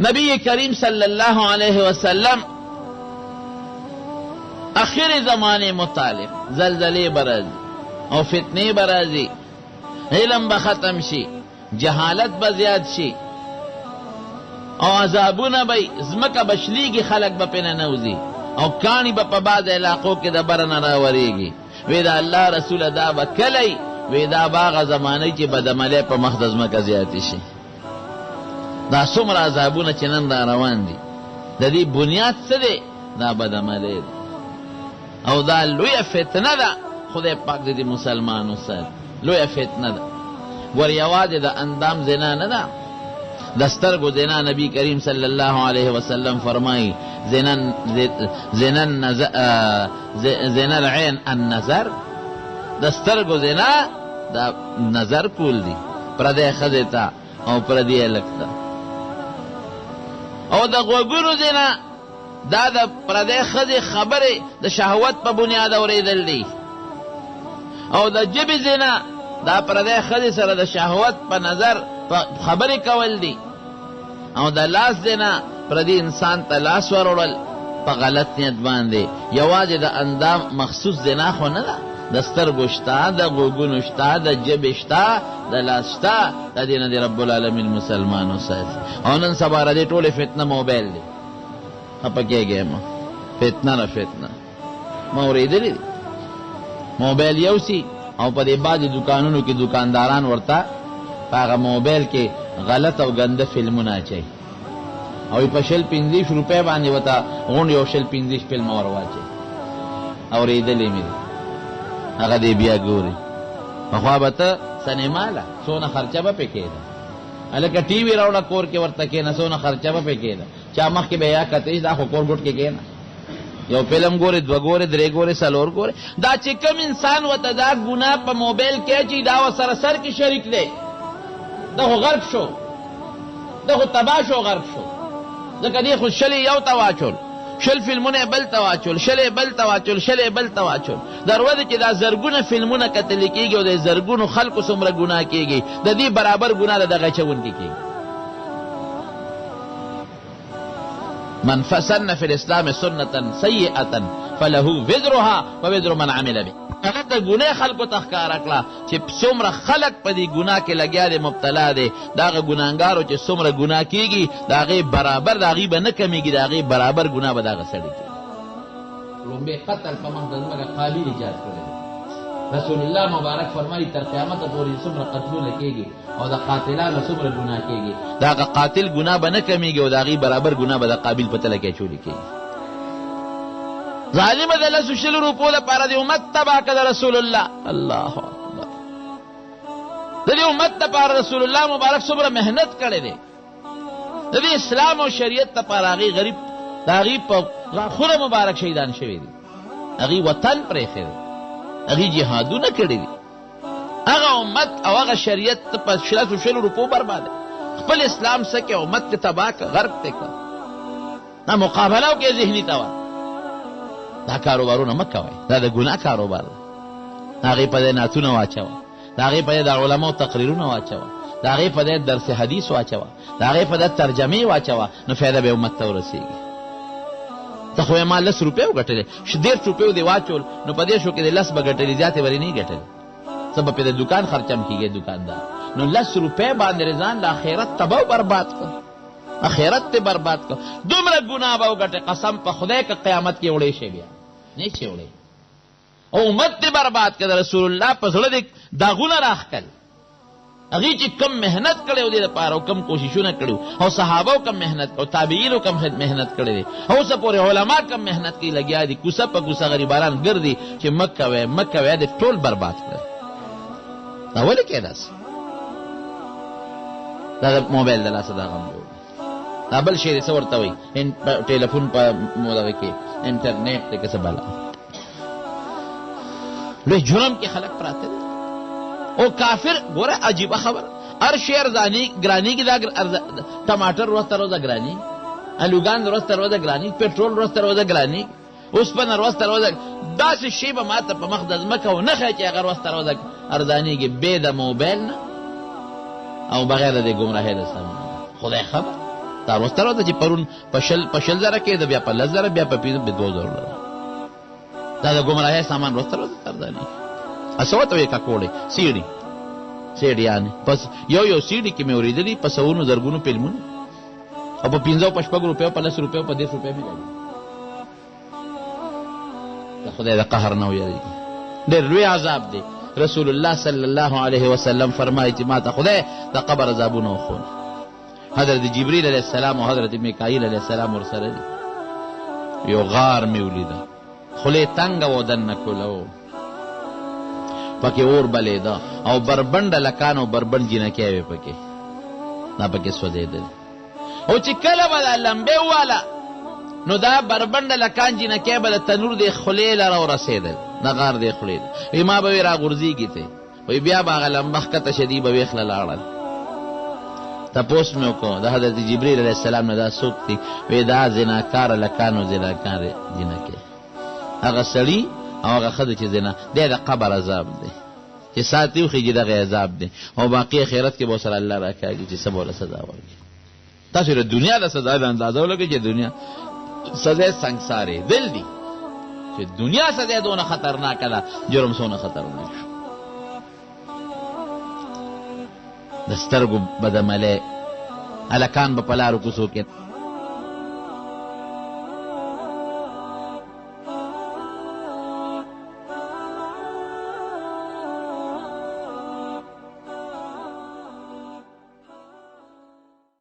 نبی کریم صلی اللہ علیہ وسلم اخر زمانے متعلق زلزلے برازی او فتنے برازی، علم بختم شي، جہالت بزیاد شي او عذابونه بی زمکه بشلیگی، خلق با پی ننوزی او کانی با پا بعض علاقوں کے دا برن راوریگی. ویدا اللہ رسول دا بکلی ویدا باغ زمانی چی بدملی پا مخدز مکه زیادی شي. دا سمر عذابونه چنن دا روان دی، دا دی بنیاد سده دا بدملی دی او دا لوی فتنه دا خدای پاک دی مسلمانو سر لوی فتنه دا. ور یواز دا اندام زنا ندا، دسترگو زنا نبی کریم صلی اللہ علیہ وسلم فرمائی زنا العین النظر، دسترگو زنا دا نظر کول دی پردے خزتا او پردی لکتا، او دا غوگونو زنا دا پردے خز خبر دا شہوت پا بنیاد اوریدل دی، او دا جب زنا دا پردے خز سر دا شہوت پا نظر پا خبر کول دی، او دا لاس زنا پردی انسان تا لاس ورولل پا غلط نیت باندے. یواز دا اندام مخصوص زنا خو ندا، دا سترگوشتا، دا غوگونوشتا، دا جبشتا، دا لاستا، دا دینا دی رب العالمین مسلمانو ساتھ. او نن سبارا دی طول فتنہ موبیل دی اپا کیا گیا ما فتنہ نا فتنہ موریدلی دی موبیل یوسی او پا دی بعض دکانونو کی دکانداران ورتا پاگا موبیل کے غلط او گند فلمونا چاہی او پا شل 25 روپے باندی وطا غون یو شل 25 فلم وروا چاہی او ریدلی میری اگا دی بیا گوری خوابتا سنیمالا سونا خرچہ با پکے دا الکا ٹی وی راوڑا کور کے ورتا کینا سونا خرچہ با پکے دا چا مخ کے بیا کتیش دا خو کور گوٹ کے کینا یو فلم گوری دو گوری درے گوری سلور گوری دا چکم انسان وطا دا گناہ پا موبیل کے چی دا و سرسر کی شرک دے دا خو غرق شو دا خو تباہ شو غرق شو دا دی خود شلی یو تواچول شل فلمون بل تواچول شل بل تواچول شل بل تواچول در وقت کہ دا زرگون فلمون قتل کی گی و دا زرگون خلق سمر گناہ کی گی دا دی برابر گناہ دا غچون کی گی. من فسن فی الاسلام سنتا سیئتا فلہو وزرها و وزر من عمل بی. اگر دا گناہ خلق تخکار اکلا چی سمر خلق پا دی گناہ کے لگیا دے مبتلا دے دا غی گناہگارو چی سمر گناہ کی گی دا غی برابر دا غی با نکمی گی دا غی برابر گناہ با دا غی سڑی کی. لنبے قتل پا محضر مگا قابل ایجاد کرے رسول اللہ مبارک فرمائی تر قیامت پوری سمر قتلو لکے گی او دا قاتلان سمر گناہ کے گی دا غی قاتل گناہ با نکمی گی و دا غی برابر گناہ با دا قابل پتہ لکے چولی کی گی. ظالم دا لسو شل روپو دا پارا دی امت تباہ کدا رسول اللہ اللہ اکبر دا دی امت دا پارا رسول اللہ مبارک صبر محنت کرے دے دا دی اسلام و شریعت دا پارا آغی غریب دا آغی پا خور مبارک شہیدان شوی دی آغی وطن پریخے دے آغی جہادو نکڑی دی آغا امت او آغا شریعت پا شلسو شل روپو برباد ہے خپل اسلام سکے امت تباہ کا غرق تے کا نا مقابلہ کے ذہنی توا دا کاروبارونه مکوئ دا د ګناه کاروبار دا هغې په دی نعتونه واچوه دا هغې په دی د علماو تقریرونه واچوه دا هغې په دی درس حدیث واچوه دا هغې په دی ترجمې واچوه نو فایده به امت ته ورسېږي. ته خو یې ما 10 روپۍ وګټلې 10 روپیو دې واچول نو په دې شو کې د 10 به ګټلې زیاتې ورې نه ګټلې څه به پې د دوکان خرچم کېږي دکاندار نو 10 روپۍ باندې رضان د آخرت تباہ برباد کړ آخرت تے برباد کر دومره گناہ باو گٹے قسم پا خدای کا قیامت کی اڑے شے بیا نہیں چھے اڑے او امت تے برباد کر رسول اللہ پا صلی دیکھ داغونا راخ کل اگی چی کم محنت کرے دے پارا کم کوششو نہ کرے او صحابہ کم محنت کرے تابعین کم محنت کرے دے او سا پورے علماء کم محنت کی لگیا دی کسا پا کسا غریباران گر دی چی مکہ وے دے ٹول برباد کرے اولی کہہ دا سی دا موبیل دلا صدا غم جو بل شیر سورتا ہوئی ٹیلیفون پا مدغی کی انٹرنیٹ تے کسا بلا لوی جرم کی خلق پر آتے دے او کافر گورا عجیبہ خبر ار شیر گرانی کی دا ٹماٹر روز روزہ گرانی الوگان روز روزہ گرانی پیٹرول روز روزہ گرانی اس پن روز روزہ دا سی شیبہ ماتا پا مخدز مکہ و نخی چی اگر روز روزہ ارزانی کی بے دا موبیل نا او بغیر دے گمراہی دا سامنا خدا خبر رفتار وستر ده چې پرون په شل زره کېده بیا په 10 زره بیا په 2 زره دا د ګمراهۍ سامان وستر وستر ده نه اسو ته کا کوړې سیډیانې پس یو سیډي کې مې اوریدلی په سونو زرګونو فلمونه او په 15 په 10 روپیو په 10 روپیو په 10 روپیو مې دا خدای د قهر نه ویری ډېر لوی عذاب دی رسول الله صلی الله علیه وسلم فرمایي چې ما ته خدای د قبر عذابونه وښول حضرت جبریل علیه السلام او حضرت میکائیل علیه السلام ورسره دي یو غار مې ولیده خولې تنګه و دننه کوله پکې اور بلېده او بربنډه لکان او بربند جینکې وې پکې دا پکې سوځېدل او چې کله به دا لمبې واله نو دا بربنډه لکان جینکې به د تنور د خولې لره ورسېدل د غار د خولې وی ما به وی راغورځېږي ته وی بیا به هغه لمبه ښکته شدي به ویخله لاړل تپوس مې وکړو د حضرت جبریل علیه السلام نه دا څوک دی وی دا زناکاره لکانو زناکار جینکې هغه سړي او هغه ښځه چې زنا دی د قبر عذاب دی چې ساعت یې وخېږي دغه عذاب دی او باقي آخرت کې به ورسره الله راکاږي چې څه به ورله سزا ورکړي تاسو د دنیا د سزا د اندازه ولګئ چې دنیا سزا سنګسارې دل دی چې دنیا سزا دونه خطرناکه ده جرم څونه خطرناک شو د سترګو بدعملۍ هلکان به په لارو کوڅو کې